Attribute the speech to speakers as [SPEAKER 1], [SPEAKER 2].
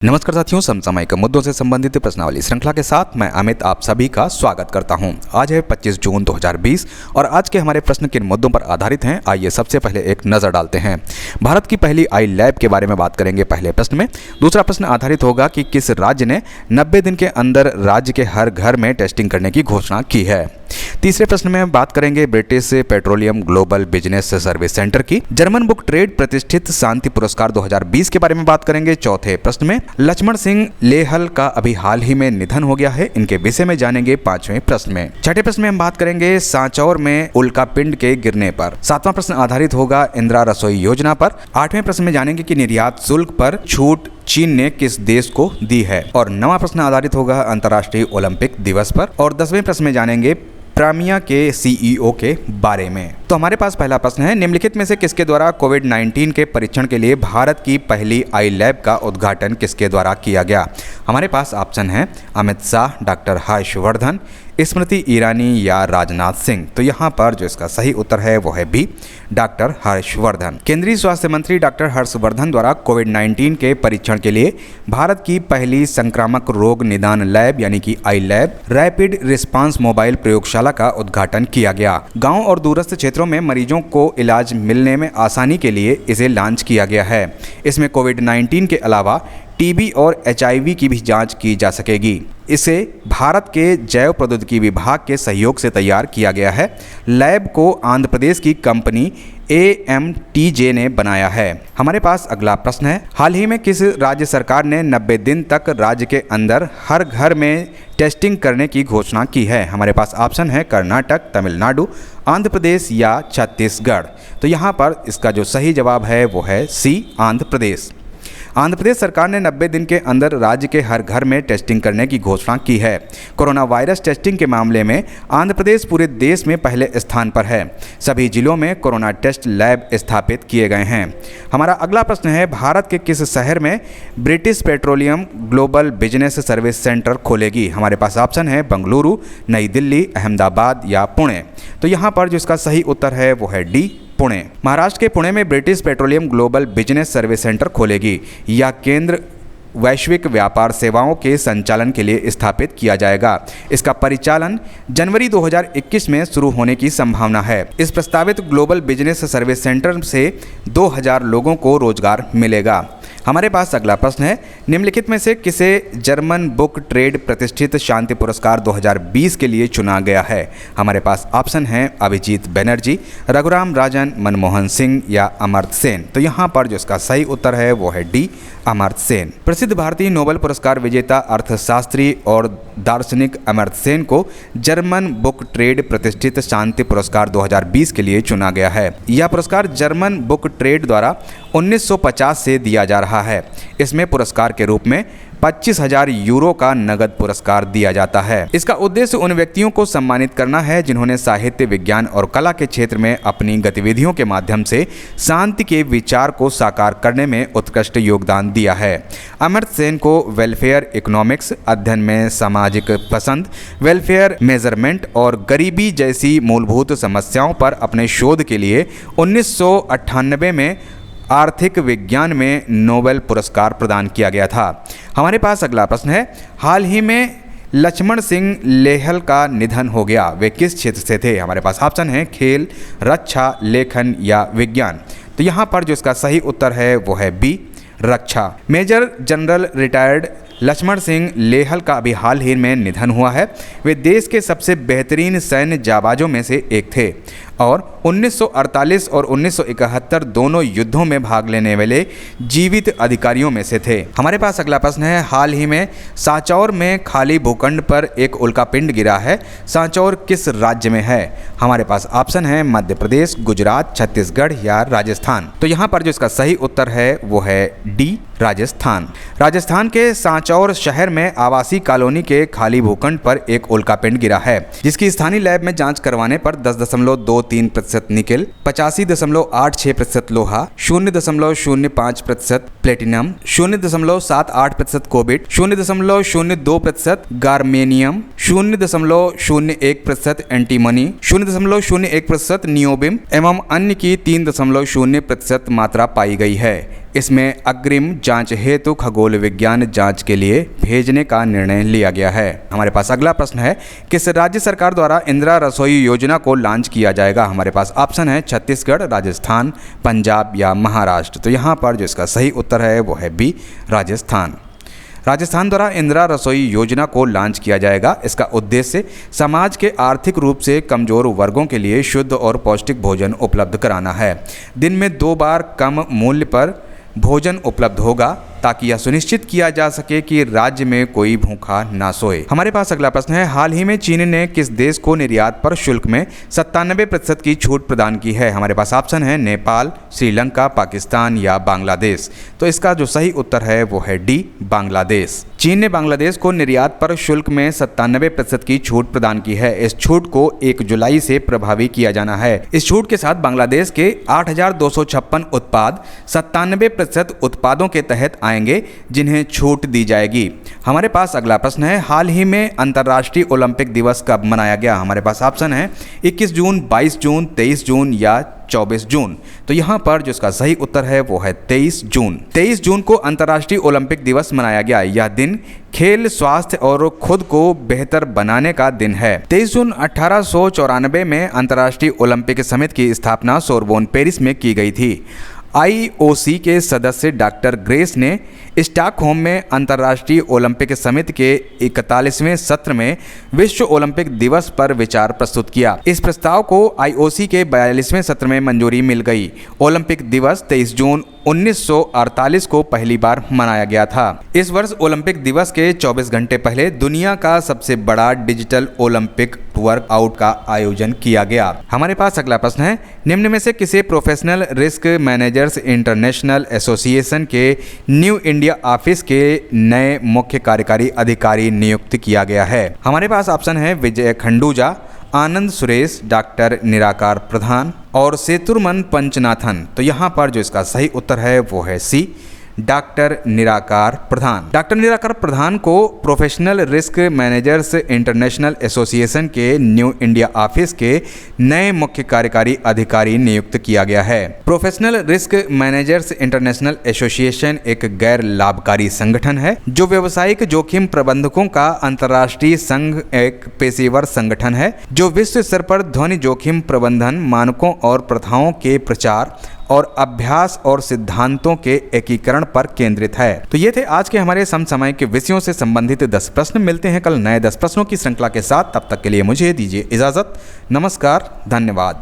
[SPEAKER 1] नमस्कार साथियों, समसामयिक मुद्दों से संबंधित प्रश्नावली श्रृंखला के साथ मैं अमित आप सभी का स्वागत करता हूं। आज है 25 जून 2020 और आज के हमारे प्रश्न किन मुद्दों पर आधारित हैं, आइए सबसे पहले एक नज़र डालते हैं। भारत की पहली आई लैब के बारे में बात करेंगे पहले प्रश्न में। दूसरा प्रश्न आधारित होगा कि किस राज्य ने 90 दिन के अंदर राज्य के हर घर में टेस्टिंग करने की घोषणा की है। तीसरे प्रश्न में बात करेंगे British petroleum global business service centre की। जर्मन बुक ट्रेड प्रतिष्ठित शांति पुरस्कार 2020 के बारे में बात करेंगे। चौथे प्रश्न में लक्ष्मण सिंह लेहल का अभी हाल ही में निधन हो गया है, इनके विषय में जानेंगे पांचवें प्रश्न में। छठे प्रश्न में हम बात करेंगे सांचौर में उल्कापिंड के गिरने पर। सातवां प्रश्न आधारित होगा इंदिरा रसोई योजना पर। आठवें प्रश्न में जानेंगे कि निर्यात शुल्क पर छूट चीन ने किस देश को दी है। और नवां प्रश्न आधारित होगा अंतर्राष्ट्रीय ओलंपिक दिवस पर। और 10वें प्रश्न में जानेंगे प्रामिया के सीईओ के बारे में। तो हमारे पास पहला प्रश्न है, निम्नलिखित में से किसके द्वारा कोविड-19 के परीक्षण के लिए भारत की पहली आई लैब का उद्घाटन किसके द्वारा किया गया। हमारे पास ऑप्शन है अमित शाह, डॉक्टर हर्षवर्धन, स्मृति ईरानी या राजनाथ सिंह। तो यहाँ पर जो इसका सही उत्तर है वो है बी, डॉक्टर हर्षवर्धन। केंद्रीय स्वास्थ्य मंत्री डॉक्टर हर्षवर्धन द्वारा कोविड-19 के परीक्षण के लिए भारत की पहली संक्रामक रोग निदान लैब यानी कि आई लैब रैपिड रिस्पांस मोबाइल प्रयोगशाला का उद्घाटन किया गया। गाँव और दूरस्थ क्षेत्रों में मरीजों को इलाज मिलने में आसानी के लिए इसे लॉन्च किया गया है। इसमें कोविड-19 के अलावा टीबी और एचआईवी की भी जांच की जा सकेगी। इसे भारत के जैव प्रौद्योगिकी विभाग के सहयोग से तैयार किया गया है। लैब को आंध्र प्रदेश की कंपनी AMTJ ने बनाया है। हमारे पास अगला प्रश्न है, हाल ही में किस राज्य सरकार ने 90 दिन तक राज्य के अंदर हर घर में टेस्टिंग करने की घोषणा की है। हमारे पास ऑप्शन है कर्नाटक, तमिलनाडु, आंध्र प्रदेश या छत्तीसगढ़। तो यहाँ पर इसका जो सही जवाब है वो है सी, आंध्र प्रदेश। आंध्र प्रदेश सरकार ने 90 दिन के अंदर राज्य के हर घर में टेस्टिंग करने की घोषणा की है। कोरोना वायरस टेस्टिंग के मामले में आंध्र प्रदेश पूरे देश में पहले स्थान पर है। सभी जिलों में कोरोना टेस्ट लैब स्थापित किए गए हैं। हमारा अगला प्रश्न है, भारत के किस शहर में British petroleum global business service centre खोलेगी। हमारे पास ऑप्शन है बेंगलुरु, नई दिल्ली, अहमदाबाद या पुणे। तो यहाँ पर जो इसका सही उत्तर है वो है डी, पुणे। महाराष्ट्र के पुणे में British petroleum global business service centre खोलेगी। यह केंद्र वैश्विक व्यापार सेवाओं के संचालन के लिए स्थापित किया जाएगा। इसका परिचालन जनवरी 2021 में शुरू होने की संभावना है। इस प्रस्तावित ग्लोबल बिजनेस सर्विस सेंटर से 2000 लोगों को रोजगार मिलेगा। हमारे पास अगला प्रश्न है, निम्नलिखित में से किसे जर्मन बुक ट्रेड प्रतिष्ठित शांति पुरस्कार 2020 के लिए चुना गया है। हमारे पास ऑप्शन है अभिजीत बनर्जी, रघुराम राजन, मनमोहन सिंह या अमर्त्य सेन। तो यहाँ पर जो इसका सही उत्तर है वो है डी, अमर्त्य सेन। प्रसिद्ध भारतीय नोबेल पुरस्कार विजेता अर्थशास्त्री और दार्शनिक अमर्त्य सेन को जर्मन बुक ट्रेड प्रतिष्ठित शांति पुरस्कार 2020 के लिए चुना गया है। यह पुरस्कार जर्मन बुक ट्रेड द्वारा 1950 से दिया जा रहा है। इसमें पुरस्कार के रूप में 25,000 यूरो का नगद पुरस्कार दिया जाता है। इसका उद्देश्य उन व्यक्तियों को सम्मानित करना है जिन्होंने साहित्य, विज्ञान और कला के क्षेत्र में अपनी गतिविधियों के माध्यम से शांति के विचार को साकार करने में उत्कृष्ट योगदान दिया है। अमर्त्य सेन को वेलफेयर इकोनॉमिक्स, अध्ययन में सामाजिक पसंद, वेलफेयर मेजरमेंट और गरीबी जैसी मूलभूत समस्याओं पर अपने शोध के लिए 1998 में आर्थिक विज्ञान में नोबेल पुरस्कार प्रदान किया गया था। हमारे पास अगला प्रश्न है, हाल ही में लक्ष्मण सिंह लेहल का निधन हो गया, वे किस क्षेत्र से थे। हमारे पास ऑप्शन है खेल, रक्षा, लेखन या विज्ञान। तो यहाँ पर जो इसका सही उत्तर है वो है बी, रक्षा। Major general retired Laxman Singh Lehal का अभी हाल ही में निधन हुआ है। वे देश के सबसे बेहतरीन सैन्य जाबाजों में से एक थे और 1948 और 1971 दोनों युद्धों में भाग लेने वाले जीवित अधिकारियों में से थे। हमारे पास अगला प्रश्न है, हाल ही में सांचौर में खाली भूखंड पर एक उल्कापिंड गिरा है। सांचौर किस राज्य में है। हमारे पास ऑप्शन है मध्य प्रदेश, गुजरात, छत्तीसगढ़ या राजस्थान। तो यहाँ पर जो इसका सही उत्तर है वो है डी, राजस्थान। राजस्थान के सांचौर शहर में आवासीय कॉलोनी के खाली भूखंड पर एक उल्कापिंड गिरा है, जिसकी स्थानीय लैब में जांच करवाने पर 10.23% निकेल, 85.86% लोहा, 0.05% प्लेटिनम, 0.78% कोबिट, 0.02% गार्मेनियम, 0.01% एंटीमनी, 0.01% नियोबिम एवं अन्य की 3.0% मात्रा पाई गई है। इसमें अग्रिम जांच हेतु खगोल विज्ञान जांच के लिए भेजने का निर्णय लिया गया है। हमारे पास अगला प्रश्न है, किस राज्य सरकार द्वारा इंदिरा रसोई योजना को लॉन्च किया जाएगा? हमारे पास ऑप्शन है छत्तीसगढ़, राजस्थान, पंजाब या महाराष्ट्र। तो यहाँ पर जो इसका सही उत्तर है वो है बी, राजस्थान। राजस्थान द्वारा इंदिरा रसोई योजना को लॉन्च किया जाएगा। इसका उद्देश्य समाज के आर्थिक रूप से कमजोर वर्गों के लिए शुद्ध और पौष्टिक भोजन उपलब्ध कराना है। दिन में 2 बार कम मूल्य पर भोजन उपलब्ध होगा ताकि यह सुनिश्चित किया जा सके कि राज्य में कोई भूखा ना सोए। हमारे पास अगला प्रश्न है, हाल ही में चीन ने किस देश को निर्यात पर शुल्क में 97% की छूट प्रदान की है? हमारे पास ऑप्शन है नेपाल, श्रीलंका, पाकिस्तान या बांग्लादेश। तो इसका जो सही उत्तर है वो है डी, बांग्लादेश। चीन ने बांग्लादेश को निर्यात पर शुल्क में 97% की छूट प्रदान की है। इस छूट को 1 जुलाई से प्रभावी किया जाना है। इस छूट के साथ बांग्लादेश के 8,256 उत्पाद 97% उत्पादों के तहत आएंगे जिन्हें छूट दी जाएगी। हमारे पास अगला प्रश्न है, हाल ही में अंतर्राष्ट्रीय ओलंपिक दिवस कब मनाया गया? हमारे पास ऑप्शन है 21 जून, 22 जून, 23 जून या 24 जून। तो यहाँ पर जो इसका सही उत्तर है वो है 23 जून। 23 जून को अंतर्राष्ट्रीय ओलंपिक दिवस मनाया गया। यह दिन खेल, स्वास्थ्य और खुद को बेहतर बनाने का दिन है। 23 जून 1894 में अंतर्राष्ट्रीय ओलंपिक समिति की स्थापना सोरबोन, पेरिस में की गई थी। IOC के सदस्य डॉक्टर ग्रेस ने स्टॉकहोम में अंतर्राष्ट्रीय ओलंपिक समिति के 41वें सत्र में विश्व ओलंपिक दिवस पर विचार प्रस्तुत किया। इस प्रस्ताव को IOC के 42वें सत्र में मंजूरी मिल गई। ओलंपिक दिवस 23 जून 1948 को पहली बार मनाया गया था। इस वर्ष ओलंपिक दिवस के 24 घंटे पहले दुनिया का सबसे बड़ा डिजिटल ओलंपिक वर्कआउट का आयोजन किया गया। हमारे पास अगला प्रश्न है, निम्न में से किसे professional risk managers international association के न्यू इंडिया ऑफिस के नए मुख्य कार्यकारी अधिकारी नियुक्त किया गया है? हमारे पास ऑप्शन है विजय खंडूजा, आनंद सुरेश, डॉक्टर निराकार प्रधान और सेतुरमन पंचनाथन। तो यहाँ पर जो इसका सही उत्तर है वो है सी, डॉक्टर निराकार प्रधान। डॉक्टर निराकार प्रधान को professional risk managers international association के न्यू इंडिया ऑफिस के नए मुख्य कार्यकारी अधिकारी नियुक्त किया गया है। Professional risk managers international association एक गैर लाभकारी संगठन है जो व्यावसायिक जोखिम प्रबंधकों का अंतर्राष्ट्रीय संघ, एक पेशेवर संगठन है जो विश्व स्तर पर ध्वनि जोखिम प्रबंधन मानकों और प्रथाओं के प्रचार और अभ्यास और सिद्धांतों के एकीकरण पर केंद्रित है। तो ये थे आज के हमारे समसामयिक विषयों से संबंधित 10 प्रश्न। मिलते हैं कल नए 10 प्रश्नों की श्रृंखला के साथ। तब तक के लिए मुझे दीजिए इजाजत। नमस्कार, धन्यवाद।